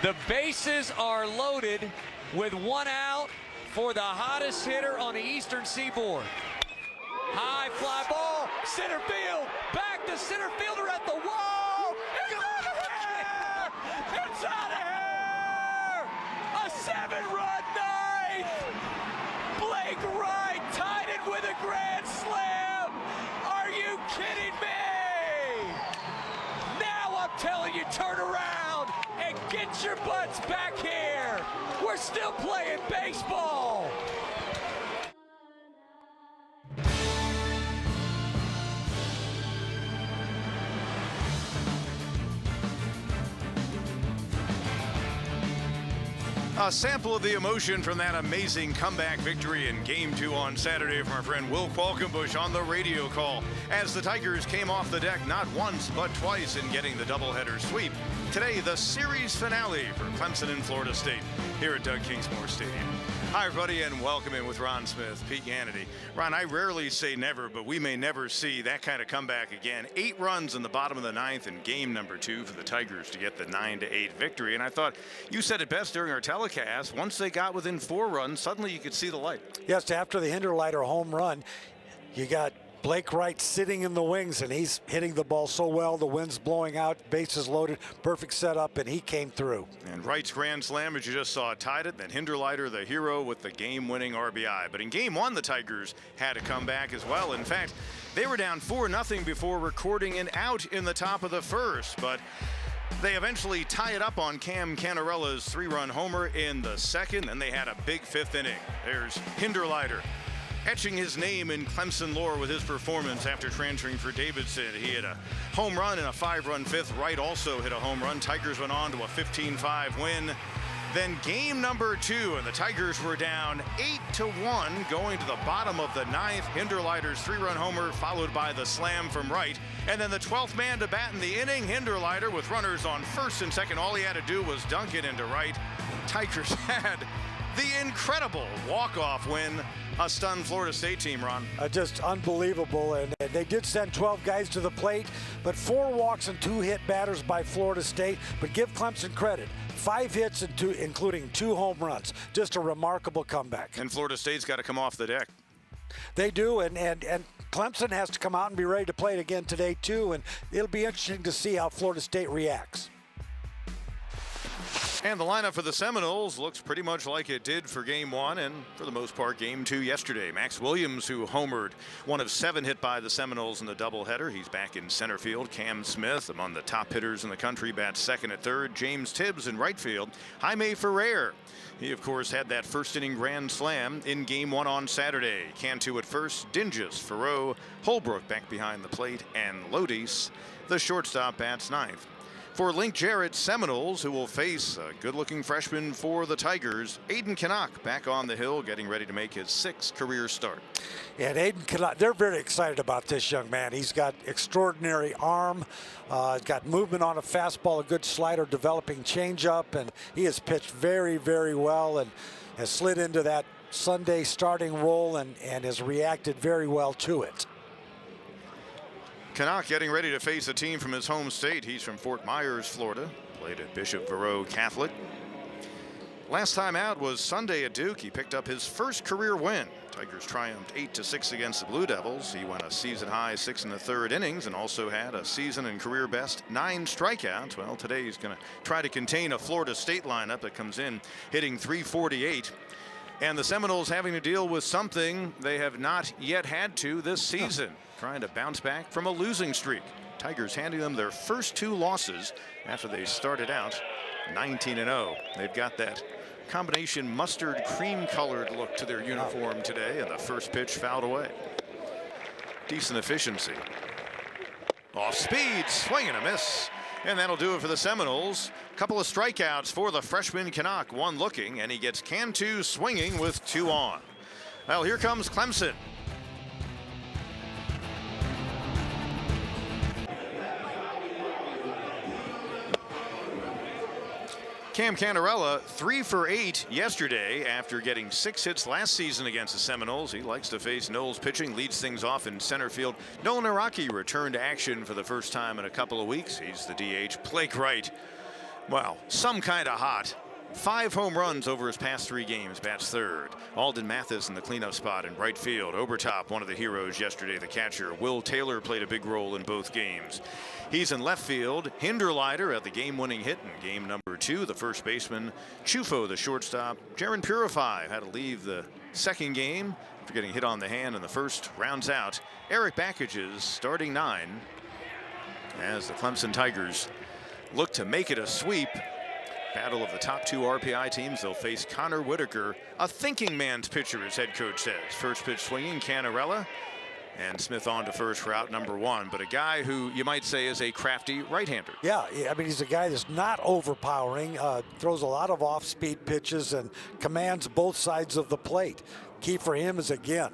The bases are loaded with one out for the hottest hitter on the eastern seaboard. High fly ball, center field, back to center fielder at the wall. It's out of here! It's out of here! A 7-run ninth! Blake Wright tied it with a grand slam! Are you kidding me? Now I'm telling you, turn around and get your butts back here. We're still playing baseball. A sample of the emotion from that amazing comeback victory in Game 2 on Saturday from our friend Will Qualkenbush on the radio call as the Tigers came off the deck not once but twice in getting the doubleheader sweep. Today, the series finale for Clemson and Florida State here at Doug Kingsmore Stadium. Hi, everybody, and welcome in with Ron Smith, Pete Hannity. Ron, I rarely say never, but we may never see that kind of comeback again. 8 runs in the bottom of the ninth in game number 2 for the Tigers to get the 9-8 victory. And I thought you said it best during our telecast. Once they got within 4 runs, suddenly you could see the light. Yes, after the Hinderleiter home run, you got Blake Wright sitting in the wings, and he's hitting the ball so well. The wind's blowing out, bases loaded, perfect setup, and he came through. And Wright's grand slam, as you just saw, tied it. Then Hinderleiter, the hero, with the game-winning RBI. But in Game 1, the Tigers had to come back as well. In fact, they were down 4-0 before recording an out in the top of the first. But they eventually tie it up on Cam Cannarella's 3-run homer in the second. Then they had a big 5th inning. There's Hinderleiter, etching his name in Clemson lore with his performance after transferring for Davidson. He hit a home run in a 5-run 5th. Wright also hit a home run. Tigers went on to a 15-5 win. Then game number 2, and the Tigers were down 8-1 going to the bottom of the 9th. Hinderleiter's 3-run homer followed by the slam from Wright. And then the 12th man to bat in the inning, Hinderleiter, with runners on first and second. All he had to do was dunk it into Wright. Tigers had the incredible walk-off win. A stunned Florida State team, Ron. Just unbelievable, and they did send 12 guys to the plate, but 4 walks and 2 hit batters by Florida State. But give Clemson credit, 5 hits and 2, including 2 home runs. Just a remarkable comeback. And Florida State's got to come off the deck. They do, and Clemson has to come out and be ready to play it again today too, and it'll be interesting to see how Florida State reacts. And the lineup for the Seminoles looks pretty much like it did for Game 1 and, for the most part, Game 2 yesterday. Max Williams, who homered, 1 of 7 hit by the Seminoles in the doubleheader. He's back in center field. Cam Smith, among the top hitters in the country, bats second at third. James Tibbs in right field. Jaime Ferrer, he, of course, had that first-inning grand slam in Game 1 on Saturday. Cantu at first, Dinges, Farrow, Holbrook back behind the plate, and Lodis, the shortstop, bats ninth. For Link Jarrett's Seminoles, who will face a good-looking freshman for the Tigers, Aiden Canuck back on the hill, getting ready to make his 6th career start. Yeah, and Aiden Canuck, they're very excited about this young man. He's got extraordinary arm, got movement on a fastball, a good slider, developing changeup, and he has pitched very, very well and has slid into that Sunday starting role and has reacted very well to it. Canuck getting ready to face a team from his home state. He's from Fort Myers, Florida. Played at Bishop Verot Catholic. Last time out was Sunday at Duke. He picked up his first career win. Tigers triumphed 8-6 against the Blue Devils. He went a season-high 6 1/3 innings and also had a season and career best 9 strikeouts. Well, today he's going to try to contain a Florida State lineup that comes in hitting .348. And the Seminoles having to deal with something they have not yet had to this season. Trying to bounce back from a losing streak. Tigers handing them their first 2 losses after they started out 19-0. They've got that combination mustard cream colored look to their uniform today, and the first pitch fouled away. Decent efficiency. Off speed, swing and a miss. And that'll do it for the Seminoles. Couple of strikeouts for the freshman Canuck. 1 looking, and he gets Cantu swinging with 2 on. Well, here comes Clemson. Cam Canarella 3 for 8 yesterday after getting 6 hits last season against the Seminoles. He likes to face Knowles pitching, leads things off in center field. Nolan Araki returned to action for the first time in a couple of weeks. He's the DH. Blake Wright Well, some kind of hot. 5 home runs over his past 3 games, bats third. Alden Mathis in the cleanup spot in right field. Obertop, one of the heroes yesterday, the catcher. Will Taylor played a big role in both games. He's in left field. Hinderleiter at the game-winning hit in game number 2. The first baseman, Chufo, the shortstop. Jaron Purify had to leave the second game after getting hit on the hand in the first. Rounds out Eric Backage's starting 9 as the Clemson Tigers look to make it a sweep. Battle of the top 2 RPI teams. They'll face Connor Whitaker, a thinking man's pitcher, as head coach says. First pitch swinging, Canarella, and Smith on to first for out number 1. But a guy who you might say is a crafty right-hander. Yeah, I mean, he's a guy that's not overpowering, throws a lot of off-speed pitches and commands both sides of the plate. Key for him is, again,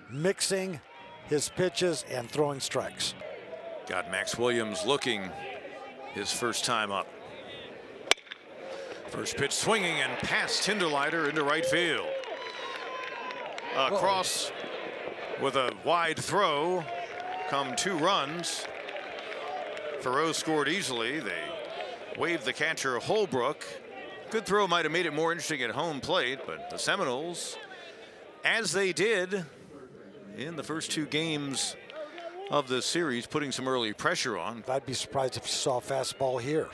mixing his pitches and throwing strikes. Got Max Williams looking his first time up. First pitch swinging and past Hinderleiter into right field. Across with a wide throw come 2 runs. Thoreau scored easily. They waved the catcher Holbrook. Good throw might have made it more interesting at home plate, but the Seminoles, as they did in the first 2 games of the series, putting some early pressure on. I'd be surprised if you saw a fastball here.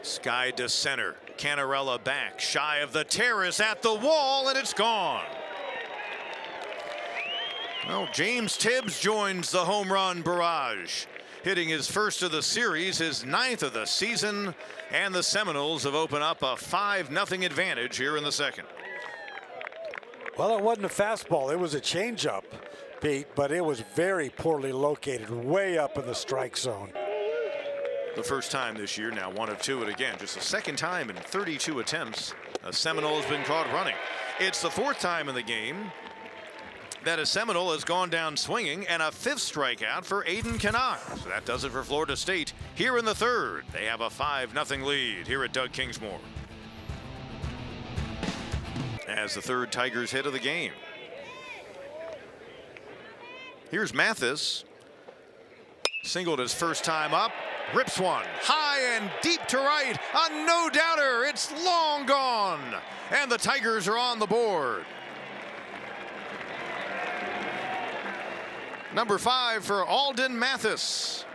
Sky to center. Canarella back, shy of the terrace, at the wall, and it's gone. Well, James Tibbs joins the home run barrage, hitting his first of the series, his 9th of the season, and the Seminoles have opened up a 5-0 advantage here in the second. Well, it wasn't a fastball. It was a changeup, Pete, but it was very poorly located, way up in the strike zone. The first time this year, now 1 of 2, and again, just the second time in 32 attempts a Seminole has been caught running. It's the 4th time in the game that a Seminole has gone down swinging, and a 5th strikeout for Aiden Canuck. So that does it for Florida State here in the 3rd. They have a 5-0 lead here at Doug Kingsmore. As the 3rd Tigers hit of the game. Here's Mathis. Singled his first time up. Rips one high and deep to right. A no-doubter. It's long gone. And the Tigers are on the board. Number 5 for Alden Mathis.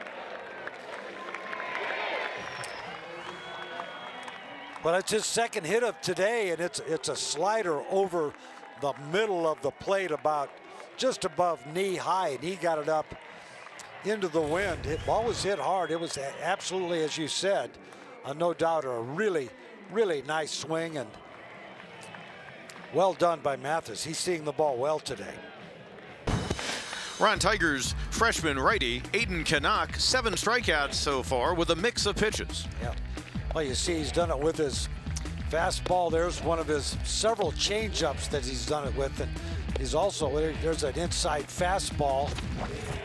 But it's his second hit of today, and it's a slider over the middle of the plate, about just above knee high, and he got it up into the wind. It ball was hit hard. It was absolutely, as you said, no doubt a really, really nice swing, and well done by Mathis. He's seeing the ball well today. Ron Tigers freshman righty Aiden Canuck, 7 strikeouts so far with a mix of pitches. Yeah. Well, you see he's done it with his fastball. There's one of his several changeups that he's done it with, and he's also, there's an inside fastball,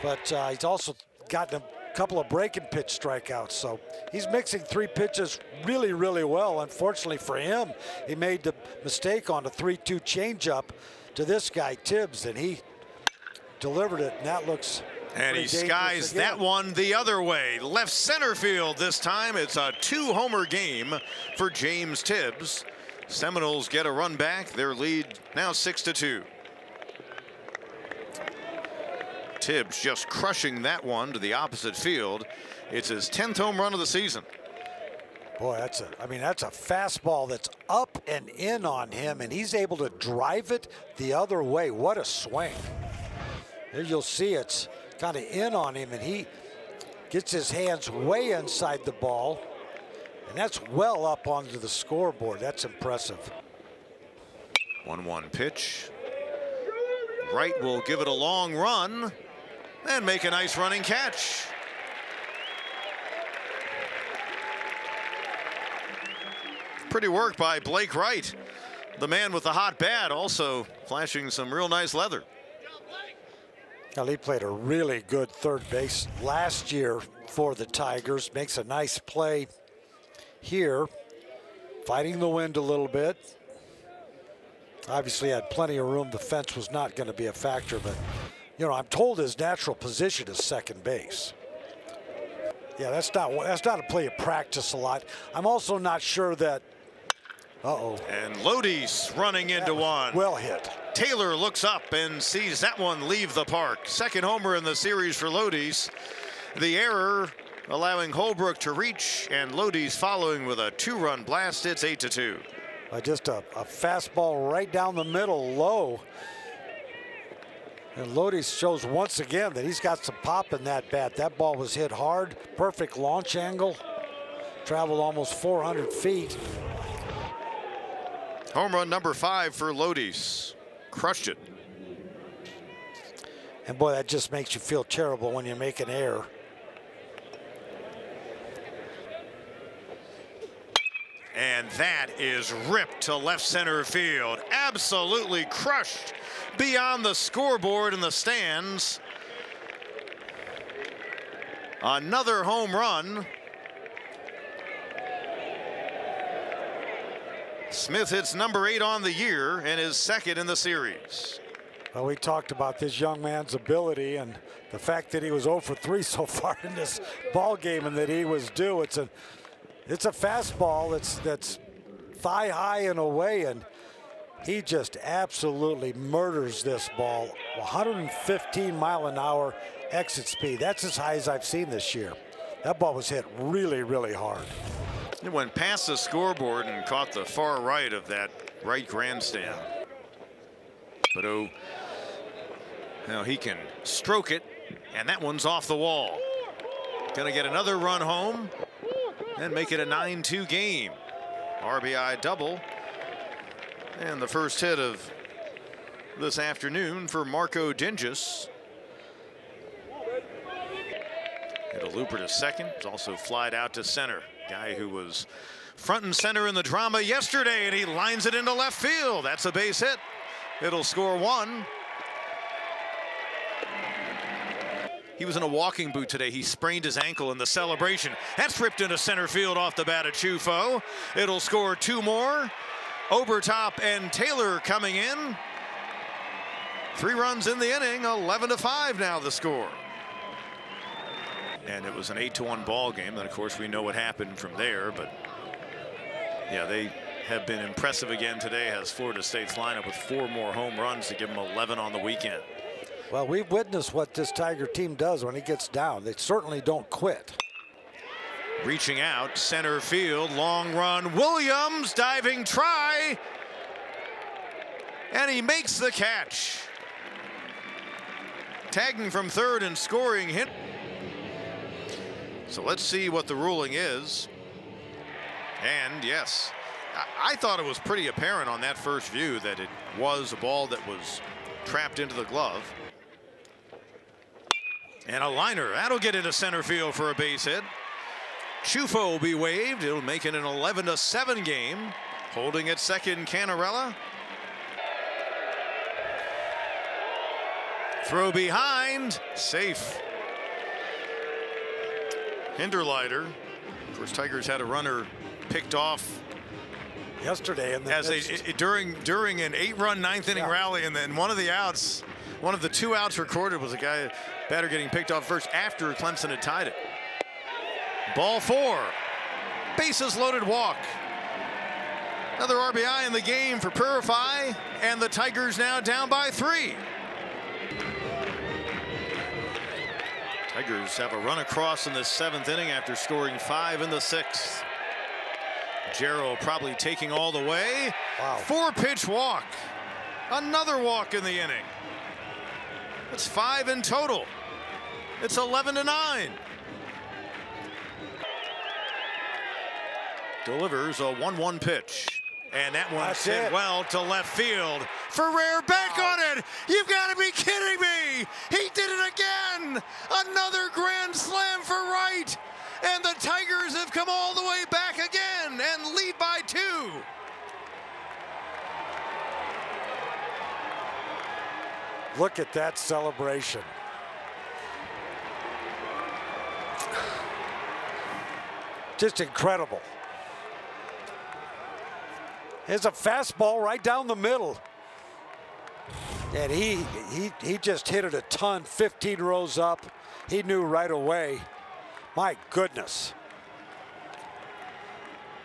but he's also gotten a couple of breaking pitch strikeouts. So he's mixing 3 pitches really, really well. Unfortunately for him, he made the mistake on a 3-2 changeup to this guy Tibbs, and he delivered it, and that looks and he skies that one the other way, left center field this time. It's a 2-homer game for James Tibbs. Seminoles get a run back, their lead now 6-2. Tibbs just crushing that one to the opposite field. It's his 10th home run of the season. Boy, that's a fastball that's up and in on him, and he's able to drive it the other way. What a swing. There you'll see it's kind of in on him, and he gets his hands way inside the ball, and that's well up onto the scoreboard. That's impressive. 1-1 pitch. Wright will give it a long run and make a nice running catch. Pretty work by Blake Wright, the man with the hot bat, also flashing some real nice leather. Well, he played a really good third base last year for the Tigers. Makes a nice play here, fighting the wind a little bit. Obviously had plenty of room. The fence was not going to be a factor, but you know, I'm told his natural position is second base. Yeah, that's not a play of practice a lot. I'm also not sure that. And Lodi's running into one. Well hit. Taylor looks up and sees that one leave the park. Second homer in the series for Lodi's. The error allowing Holbrook to reach, and Lodi's following with a 2-run blast. It's 8-2. Just a fastball right down the middle, low. And Lodi shows once again that he's got some pop in that bat. That ball was hit hard, perfect launch angle, traveled almost 400 feet. Home run number 5 for Lodi's. Crushed it. And boy, that just makes you feel terrible when you make an error. And that is ripped to left center field. Absolutely crushed beyond the scoreboard in the stands. Another home run. Smith hits number 8 on the year and is second in the series. Well, we talked about this young man's ability and the fact that he was 0 for 3 so far in this ball game, and that he was due. It's a fastball that's thigh high and away, and he just absolutely murders this ball. 115-mile-an-hour exit speed. That's as high as I've seen this year. That ball was hit really, really hard. It went past the scoreboard and caught the far right of that right grandstand. But now he can stroke it, and that one's off the wall. Gonna get another run home and make it a 9-2 game. RBI double, and the first hit of this afternoon for Marco Dingus. Hit a looper to second. It's also flied out to center. Guy who was front and center in the drama yesterday, and he lines it into left field. That's a base hit. It'll score 1. He was in a walking boot today. He sprained his ankle in the celebration. That's ripped into center field off the bat of Chufo. It'll score 2 more. Obertop and Taylor coming in. 3 runs in the inning. 11-5 now the score. And it was an 8-1 ball game. Then of course we know what happened from there. But yeah, they have been impressive again today. Has Florida State's lineup with 4 more home runs to give them 11 on the weekend. Well, we've witnessed what this Tiger team does when he gets down. They certainly don't quit. Reaching out, center field, long run. Williams, diving try. And he makes the catch. Tagging from third and scoring hit. So let's see what the ruling is. And yes, I thought it was pretty apparent on that first view that it was a ball that was trapped into the glove. And a liner. That'll get into center field for a base hit. Chufo will be waved. It'll make it an 11-7 game. Holding at second, Canarella. Throw behind. Safe. Hinderleiter. Of course, Tigers had a runner picked off yesterday in the during an 8-run 9th-inning rally, and then one of the 2 outs recorded was a batter getting picked off first after Clemson had tied it. Ball 4. Bases loaded walk. Another RBI in the game for Purify, and the Tigers now down by 3. Tigers have a run across in the 7th inning after scoring 5 in the 6th. Jarrow probably taking all the way. Wow. 4-pitch walk. Another walk in the inning. It's 5 in total. It's 11-9. Delivers a 1-1 pitch. And that one sent well to left field. Ferrer back on it. You've got to be kidding me. He did it again. Another grand slam for right. And the Tigers have come all the way back again and lead by 2. Look at that celebration. Just incredible. There's a fastball right down the middle. And he just hit it a ton, 15 rows up. He knew right away. My goodness.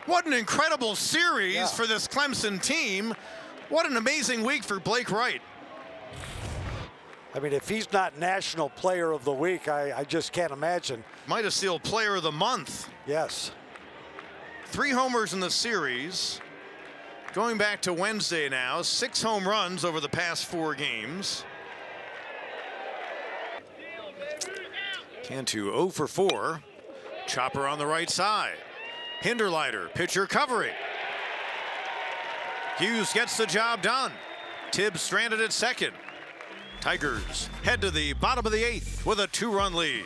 What an incredible series for this Clemson team. What an amazing week for Blake Wright. I mean, if he's not National Player of the Week, I just can't imagine. Might have sealed Player of the Month. Yes. 3 homers in the series. Going back to Wednesday now, 6 home runs over the past 4 games. Cantu 0 for 4. Chopper on the right side. Hinderleiter, pitcher covering. Hughes gets the job done. Tibbs stranded at second. Tigers head to the bottom of the 8th with a 2-run lead.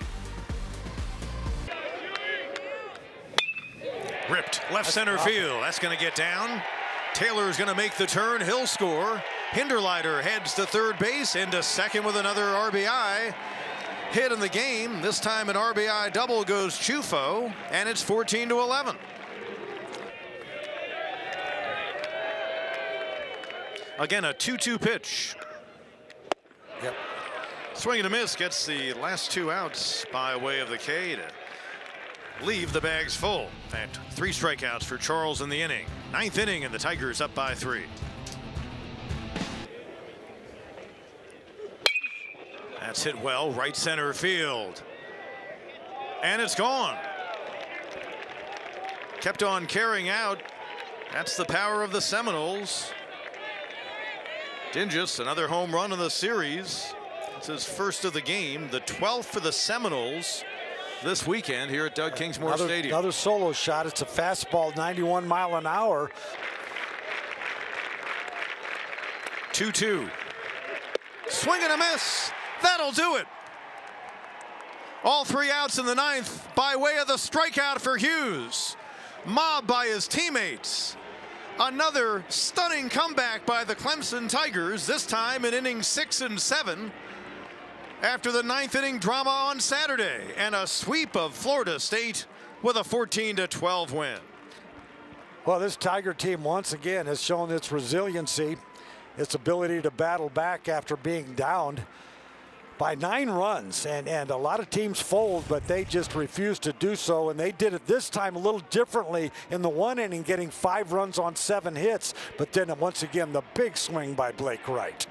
Ripped left center field. That's going to get down. Taylor's going to make the turn. He'll score. Hinderleiter heads to third base, into second with another RBI. Hit in the game. This time an RBI double goes Chufo, and it's 14-11. Again, a 2-2 pitch. Yep. Swing and a miss, gets the last 2 outs by way of the K to leave the bags full. In fact, 3 strikeouts for Charles in the inning. 9th inning, and the Tigers up by 3. That's hit well, right center field. And it's gone. Kept on carrying out. That's the power of the Seminoles. Dingus, another home run in the series. It's his first of the game, the 12th for the Seminoles this weekend here at Doug Kingsmore Stadium. Another solo shot. It's a fastball, 91 mile an hour. 2-2. Swing and a miss. That'll do it. All 3 outs in the 9th by way of the strikeout for Hughes. Mobbed by his teammates. Another stunning comeback by the Clemson Tigers, this time in innings 6 and 7 after the 9th inning drama on Saturday, and a sweep of Florida State with a 14-12 win. Well, this Tiger team once again has shown its resiliency, its ability to battle back after being downed by 9 runs, and a lot of teams fold, but they just refuse to do so, and they did it this time a little differently in the 1 inning, getting 5 runs on 7 hits, but then once again the big swing by Blake Wright,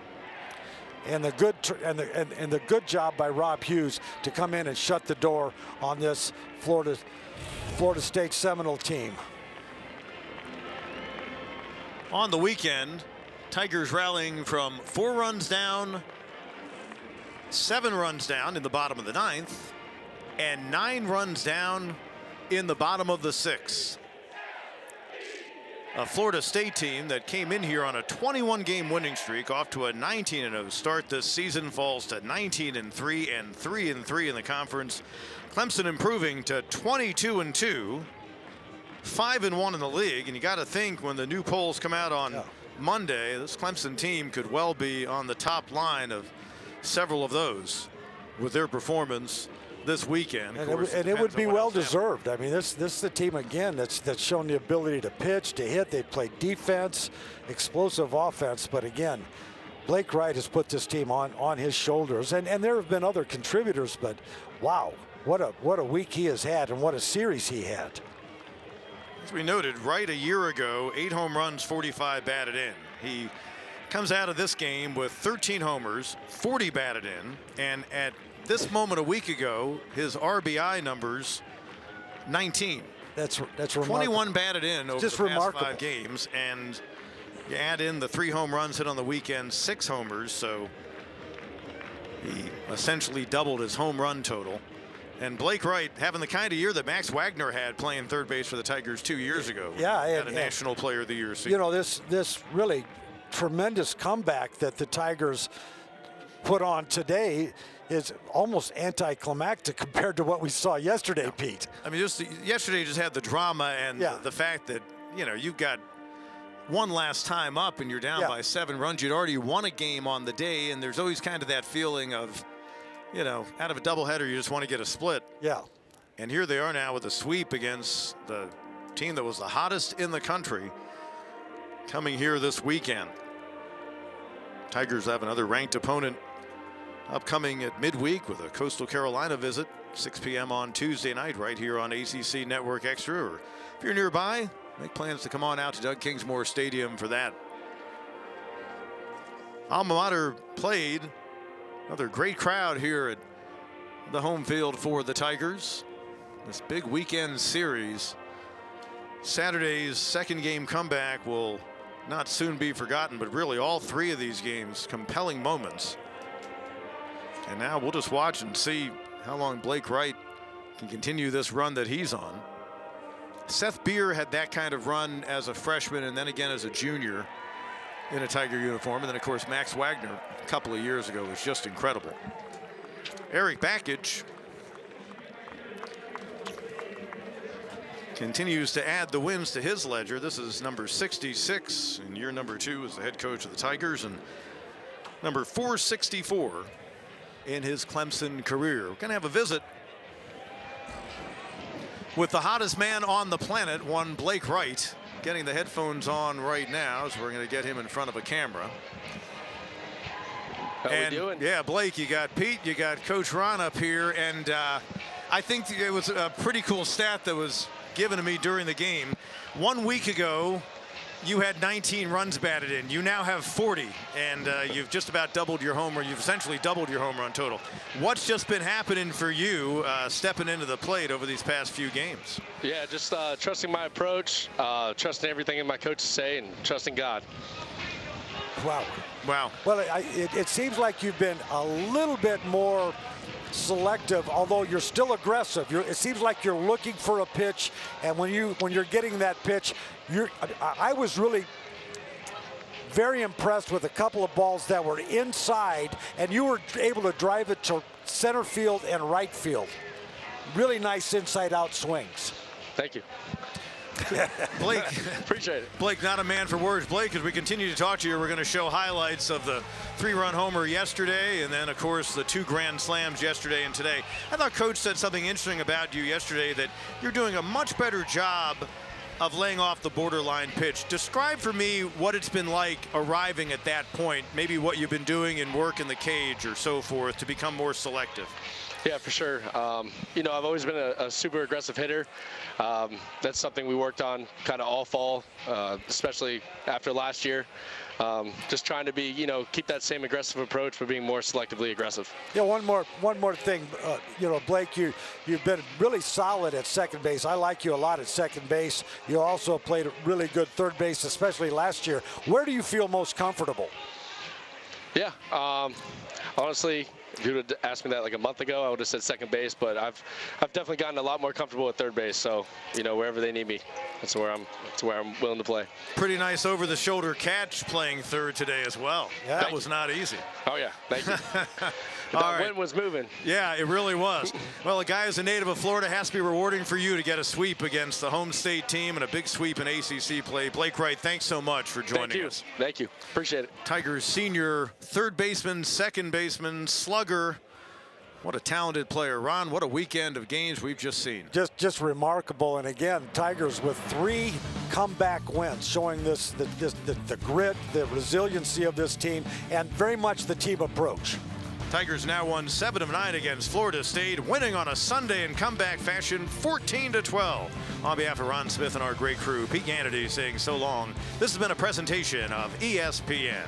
and the good job by Rob Hughes to come in and shut the door on this Florida State Seminole team. On the weekend, Tigers rallying from 4 runs down, 7 runs down in the bottom of the 9th, and 9 runs down in the bottom of the 6th. A Florida State team that came in here on a 21-game winning streak, off to a 19-0 start this season, falls to 19-3 and 3-3 in the conference. Clemson improving to 22-2, 5-1 in the league, and you got to think when the new polls come out on Monday, this Clemson team could well be on the top line of several of those with their performance this weekend. And it would be well deserved. I mean, this is the team again that's shown the ability to pitch, to hit. They play defense, explosive offense, but again, Blake Wright has put this team on his shoulders, and there have been other contributors, but wow, what a week he has had, and what a series he had. As we noted, Wright a year ago, 8 home runs, 45 batted in. He comes out of this game with 13 homers, 40 batted in, and at this moment a week ago, his RBI numbers 19. That's remarkable. 21 batted in over just the past remarkable. 5 games, and you add in the 3 home runs hit on the weekend, 6 homers, so he essentially doubled his home run total. And Blake Wright having the kind of year that Max Wagner had playing third base for the Tigers 2 years ago. Yeah, and a National Player of the Year season. You know, this really tremendous comeback that the Tigers put on today is almost anticlimactic compared to what we saw yesterday, Pete. I mean, yesterday just had the drama and the fact that, you know, you've got one last time up and you're down by 7 runs. You'd already won a game on the day, and there's always kind of that feeling of, you know, out of a doubleheader, you just want to get a split. Yeah. And here they are now with a sweep against the team that was the hottest in the country coming here this weekend. Tigers have another ranked opponent upcoming at midweek with a Coastal Carolina visit 6 p.m. on Tuesday night right here on ACC Network Extra. Or if you're nearby, make plans to come on out to Doug Kingsmore Stadium for that. Alma Mater played. Another great crowd here at the home field for the Tigers. This big weekend series. Saturday's second game comeback will not soon be forgotten, but really all three of these games, compelling moments. And now we'll just watch and see how long Blake Wright can continue this run that he's on. Seth Beer had that kind of run as a freshman and then again as a junior in a Tiger uniform. And then, of course, Max Wagner a couple of years ago was just incredible. Eric Bakich continues to add the wins to his ledger. This is number 66 in year number 2 as the head coach of the Tigers, and number 464 in his Clemson career. We're going to have a visit with the hottest man on the planet, one Blake Wright, getting the headphones on right now, so we're going to get him in front of a camera. How we doing? Yeah, Blake, you got Pete, you got Coach Ron up here, and I think it was a pretty cool stat that was given to me during the game. 1 week ago, you had 19 runs batted in. You now have 40, and you've just about doubled your home run. You've essentially doubled your home run total. What's just been happening for you stepping into the plate over these past few games? Yeah, just trusting my approach, trusting everything my coaches say, and trusting God. Wow. Wow. Well, it seems like you've been a little bit more selective, although you're still aggressive. It seems like you're looking for a pitch, and when you're getting that pitch, I was really very impressed with a couple of balls that were inside, and you were able to drive it to center field and right field. Really nice inside-out swings. Thank you. Blake, appreciate it. Blake, not a man for words. Blake, as we continue to talk to you, we're going to show highlights of the 3-run homer yesterday, and then, of course, the 2 grand slams yesterday and today. I thought Coach said something interesting about you yesterday, that you're doing a much better job of laying off the borderline pitch. Describe for me what it's been like arriving at that point, maybe what you've been doing in work in the cage or so forth to become more selective. Yeah, for sure. You know, I've always been a super aggressive hitter. That's something we worked on kind of all fall, especially after last year. Just trying to be, you know, keep that same aggressive approach, but being more selectively aggressive. Yeah, one more thing. You know, Blake, you've been really solid at second base. I like you a lot at second base. You also played a really good third base, especially last year. Where do you feel most comfortable? Yeah, honestly, if you would have asked me that like a month ago, I would have said second base, but I've definitely gotten a lot more comfortable at third base. So, you know, wherever they need me, that's where I'm willing to play. Pretty nice over-the-shoulder catch playing third today as well. Yeah. That was not easy. Oh yeah, thank you. All right. Wind was moving. Yeah, it really was. Well, a guy who's a native of Florida, has to be rewarding for you to get a sweep against the home state team and a big sweep in ACC play. Blake Wright, thanks so much for joining us. Thank you. Appreciate it. Tigers senior third baseman, second baseman, slugger. What a talented player. Ron, what a weekend of games we've just seen. Just remarkable. And again, Tigers with 3 comeback wins, showing the grit, the resiliency of this team, and very much the team approach. Tigers now won 7 of 9 against Florida State, winning on a Sunday in comeback fashion, 14-12. On behalf of Ron Smith and our great crew, Pete Ganady saying so long. This has been a presentation of ESPN.